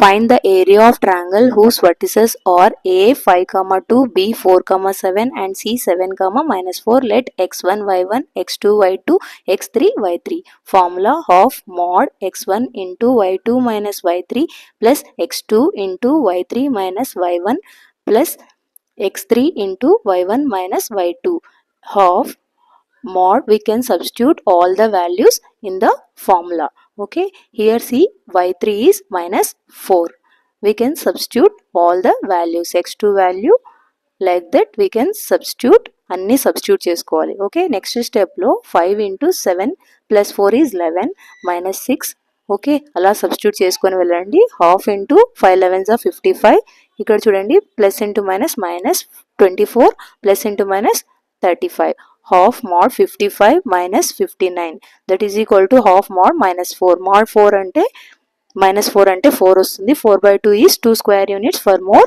Find the area of triangle whose vertices are A 5, 2, B 4, 7 and C 7, -4. Let x1, y1, x2, y2, x3, y3. Formula of mod x1 into y2 minus y3 plus x2 into y3 minus y1 plus x3 into y1 minus y2 of mod. We can substitute all the values in the formula. Okay, here see y3 is minus 4. We can substitute all the values, x2 value, like that we can substitute అన్ని substitute చేసుకోవాలి. Okay, next స్టెప్లో 5 into 7 plus 4 is 11 minus 6. Okay, అలా substitute చేసుకొని వెళ్ళండి. Half into 5 11s 55. ఇక్కడ చూడండి plus into minus minus 24 plus into minus 35. half mod 55 minus 59 that is equal to half mod minus 4. mod 4 అంటే minus 4 అంటే 4 వస్తుంది. 4/2 is 2 square units. for more